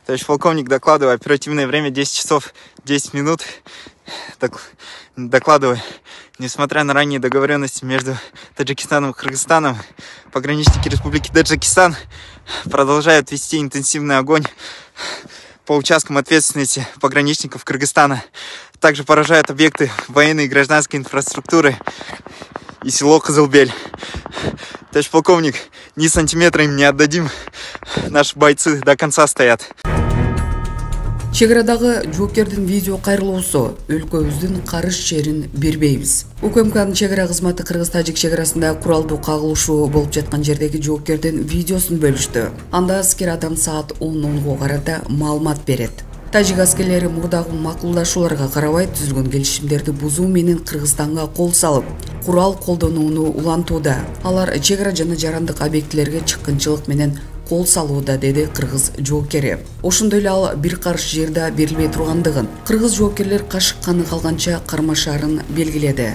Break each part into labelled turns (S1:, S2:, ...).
S1: Товарищ полковник, докладываю. Оперативное время 10 часов 10 минут. Докладываю. Несмотря на ранние договоренности между Таджикистаном и Кыргызстаном, пограничники Республики Таджикистан продолжают вести интенсивный огонь по участкам ответственности пограничников Кыргызстана. Также поражают объекты военной и гражданской инфраструктуры и село Кызылбель. Товарищ полковник, ни сантиметра им не отдадим. Наши бойцы до конца стоят.
S2: Чеградагы жоокердин видео кайрылуусу өлкөбүздүн карыш жерин бербейбиз. УКМКнын чегара кызматы Кыргыз-Тажик чегарасында куралдуу кагылышуу болуп жаткан жердеги жоокердин видеосун бөлүштү. Анда аскер адам саат 10:10 карата маалымат берет. Тажик аскерлери мурдагы макулдашууларга карабай түзүлгөн келишимдерди бузуу менен Кыргызстанга кол салып, курал колдонууну улантууда. Алар чегара жана жарандык объектилерге чыккынчылык менен кол салууда, деди кыргыз жоокери. Ошондой эле ал бир карыш жерде берилбей тургандыгын, кыргыз жоокерлер кашыкканы калганча кармашаарын белгиледи.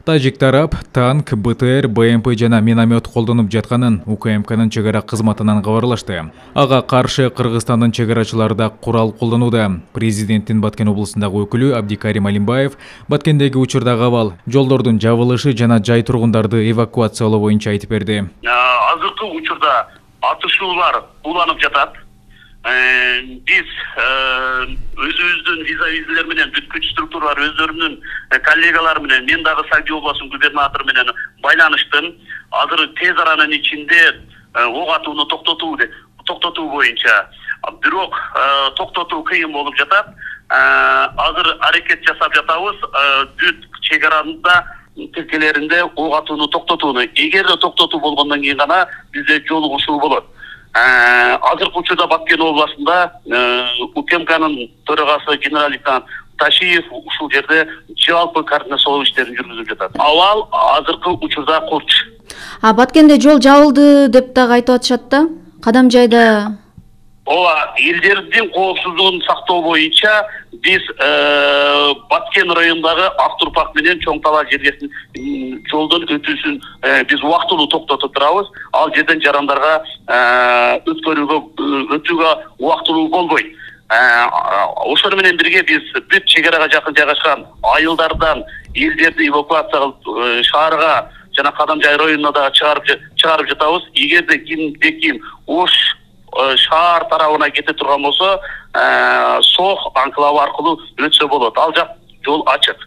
S3: Тажик тарап танк, БТР, БМП жана миномет колдонуп жатканын УКМКнын чегара кызматынан кабарлашты. Ага каршы Кыргызстандын чегарачылары да курал колдонууда. Президенттин Баткен облусундагы өкүлү Абдикарим Алимбаев Баткендеги учурдагы абал, жолдордун жабылышы жана жай тургундарды эвакуациялоо боюнча айтып берди.
S4: Азыркы учурда атышуулар уланып жатат. Биз өзүбүздүн виза-визилер менен бүт күч структуралар өздөрүнүн коллегалары менен, мен дагы Сагдио областынын губернатору менен байланыштым. Азыр тез аранын ичинде ок атууну токтотуу боюнча. Бирок токтотуу кыйын болуп жатат. Азыр аракет жасап жатабыз. Бүт чегарада тилкелеринде ок атууну токтотууну. Эгерде токтотуу болгондон кийин гана бизде жолугушуу болот. Азыркы учурда Баткен областында УКМКнын төрагасы генерал-лейтенант Ташиев ушул жерде жалпы координациялоо иштерин жүргүзүп жатат. Абал азыркы учурда курч.
S5: Баткенде жол жабылды деп дагы айтып атышат да. Кадам жайда
S4: Ооба, элдердин коопсуздугун сактоо боюнча биз Баткен районундагы Актурпак менен Чоң Талаа жергесин жолдон өтүүсүн биз убактылуу токтотуп турабыз. Ал жерден жарандарга өтүүгө убактылуу болбойт. Ошону менен бирге биз бүт чегарага жакын жайгашкан айылдардан элдерди эвакуация кылып шаарга жана Кадам жай районуна да чыгарып жатабыз. Эгерде ким Ош шаар тарабына кете турган болсо, Сох анклавы аркылуу өтсө болот. Ал жак жол ачык.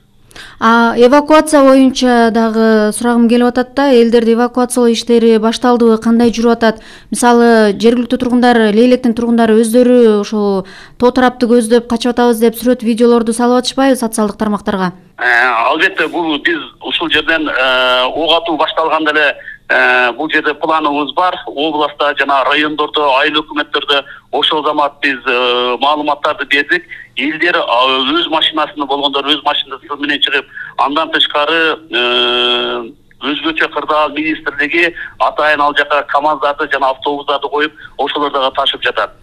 S5: Эвакуация боюнча дагы сурагым келип атат да, элдерди эвакуациялоо иштери башталдыбы, кандай жүрүп атат? Мисалы, жергиликтүү тургундар, Лейлектин тургундары өздөрү ошол тоо тарапты көздөп качып атабыз деп сүрөт видеолорду салып атышпайбы социалдык тармактарга?
S4: Албетте, бул биз ушул жерден ок атуу башталганда эле бул жерде планыбыз бар. Областта жана райондордо, айыл өкмөттөрдө ошол замат биз маалыматтарды бердик. Элдер өз машинасында болгондор өз машинасы менен чыгып, андан тышкары өзгөчө кырдаал министрлиги атайын ал жака КАМАЗдарды жана автобустарды коюп, ошолордо ташып жатат.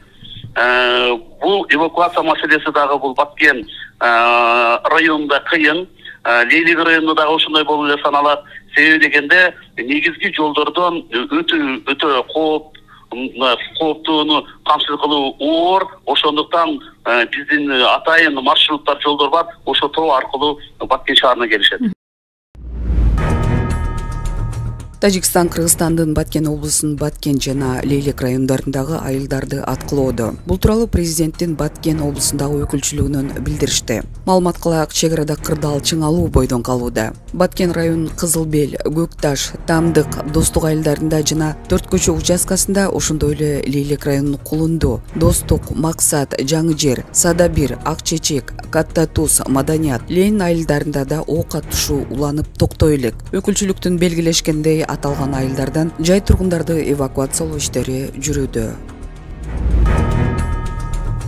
S4: Бул эвакуация маселеси дагы бул Баткен районунда кыйын. Лейлик районунда дагы ошондой болуп эле саналат. Себеби дегенде негизги жолдордон өтө кооптууну камсыз кылуу оор. Ошондуктан биздин атайын маршруттар, жолдор бар. Ошо тоо аркылуу Баткен шаарына келишет.
S2: Тажикстан Кыргызстандын Баткен облусунун Баткен жана Лейлек райондарындагы айылдарды аткылоодо. Бул тууралуу президенттин Баткен облусундагы өкүлчүлүгүнөн билдиришти. Маалымат кылайык, чегарада кырдаал чыңалуу бойдон калууда. Баткен районунун Кызылбел, Көкташ, Тамдык, Достук айылдарында жана Төрт көчө участкасында, ошондой эле Лейлек районунун Кулунду, Достук, Максат, Жаңы жер, Садабир, Ак чечек, Катта туз, Маданият, Ленин айылдарында да ок атышуу уланып токтой элек. Өкүлчүлүктүн белгилешкендей аталган айылдардан жай тургундарды эвакуациялоо иштери жүрүүдө.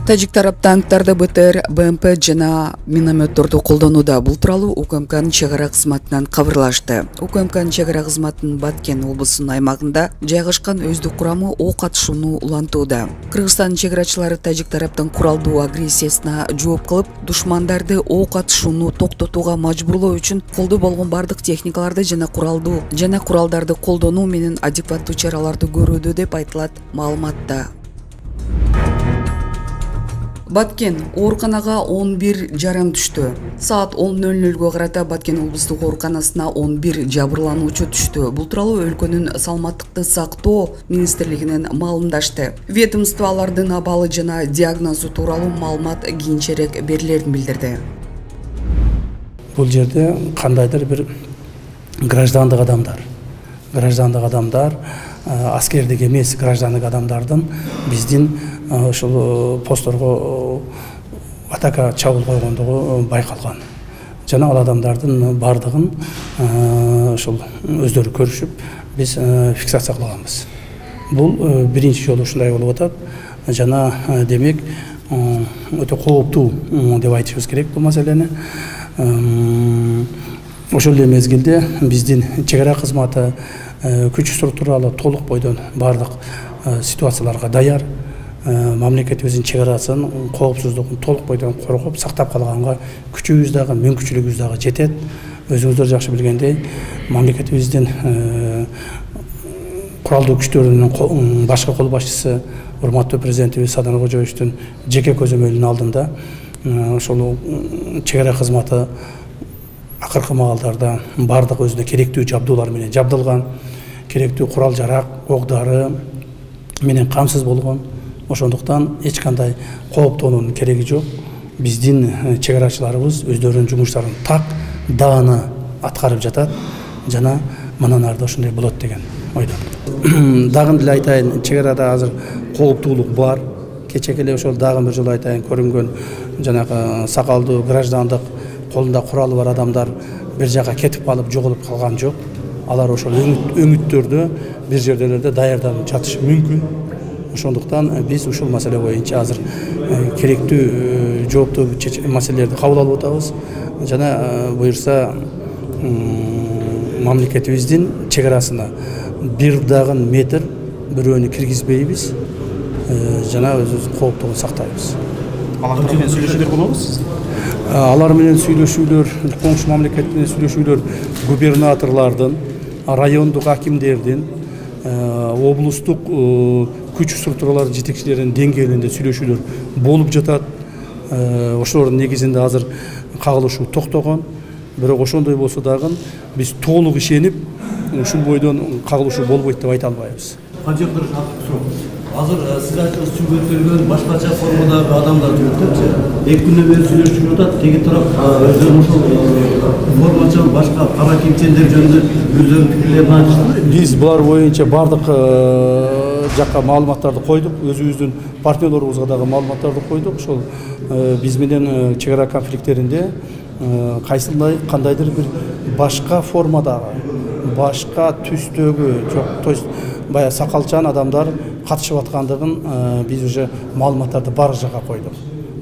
S2: Тажик тарап танктарды, БТР, БМП жана минометторду колдонууда. Бул тууралуу УКМКнын чегара кызматынан кабарлашты. УКМКнын чегара кызматынын Баткен облусунун аймагында жайгашкан өздүк курамы ок атышууну улантууда. Кыргызстандын чегарачылары Тажик тараптын куралдуу агрессиясына жооп кылып, душмандарды ок атышууну токтотууга мажбурлоо үчүн колдо болгон бардык техникаларды жана куралдарды колдонуу менен адекваттуу чараларды көрүүдө деп айтылат маалыматта. Баткен ооруканага 11 жарым түштү. Саат 10:00-гө карата Баткен облустук ооруканасына 11 жабырлануучу түштү. Бул тууралуу өлкөнүн саламаттыкты сактоо министрлигинен маалымдашты. Ведомство алардын абалы жана диагнозу тууралуу маалымат кийинчерээк берилерин билдирди.
S6: Бул жерде кандайдыр бир граждандык адамдар, аскердик эмес граждандык адамдардын биздин ошол постторго атака чабуул койгондугу байкалган. Жана ал адамдардын бардыгын ошол өздөрү көрүшүп, биз фиксация кылганбыз. Бул биринчи жолу ушундай болуп атат. Жана демек өтө кооптуу деп айтышыбыз керек бул маселени. Ошол эле мезгилде биздин чек ара кызматы күч структуралуу толук бойдон бардык ситуацияларга даяр. Мамлекетибиздин чек арасын коопсуздугун толук бойдон коргоп сактап калганга күчүбүз дагы, мүмкүнчүлүгүбүз дагы жетет. Өзүңүздөр жакшы билгендей, мамлекетибиздин куралдуу күчтөрүнүн башкы кол башчысы урматтуу президентибиз Садыр Кожоевичтин жеке көзөмөлүнүн алдында ошол чек ара кызматы акыркы маалдарда бардык өзүнө керектүү жабдуулар менен жабдылган, керектүү курал жарак, ок-дары менен камсыз болгон. Ошондуктан эч кандай кооптоонун кереги жок. Биздин чек арачыларыбыз өздөрүнүн жумуштарын так, даана аткарып жатат жана мындан ары да ошондой болот деген ойдомун. Дагы деле айтайын, чек арада азыр кооптуулук бар. Кечеке эле ошол дагы бир жолу айтайын, көрүнгөн жанагы сакалдуу граждандык колунда куралы бар адамдар бир жака кетип калып жоголуп калган жок. Алар ошол өңүттөрдө бир жерлерде даярданып жатышы мүмкүн. Ошондуктан биз ушул маселе боюнча азыр керектүү жооптуу маселелерди кабыл алып атабыз. Жана буюрса мамлекетибиздин чек арасына бир дагы метр бирөөнү киргизбейбиз. Жана өзүбүздүн кооптугун сактайбыз.
S7: Алар менен сүйлөшүүлөр болобу сиздин?
S6: Алар менен сүйлөшүүлөр, коңшу мамлекет менен сүйлөшүүлөр губернаторлордун, райондук акимдердин, облустук күч структуралар жетекчилеринин деңгээлинде сүйлөшүүлөр болуп жатат. Ошолордун негизинде азыр кагылышуу токтогон. Бирок ошондой болсо дагы биз толук ишенип, ушул бойдон кагылышуу болбойт деп айта албайбыз.
S7: Канчактыр азыр сиз айтып сүйлөтүлгөн башкача формадагы адамдар жүрөтчү. 2 күндөн бери сүйлөшүп жатат. Теги тарап өздөрү ошол формача башка кара кимчендер жөнүндө өздөрүнүн пикирлерин айтышты.
S6: Биз булар боюнча бардык жакка маалыматтарды койдук, өзүбүздүн партнерлорубузга дагы маалыматтарды койдук. Ошол биз менен чек ара конфликттеринде кандайдыр бир башка формадагы, башка түстөгү жок, то есть бая сакалчан адамдар катышып аткандыгын биз уже маалыматтарды бар жака койдук.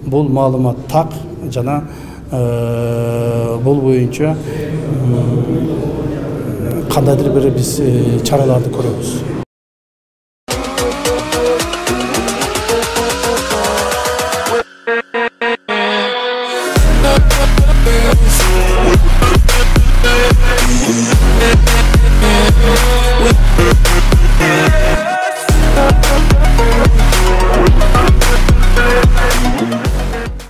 S6: Бул маалымат так жана бул боюнча кандайдыр бир биз чараларды көрөбүз.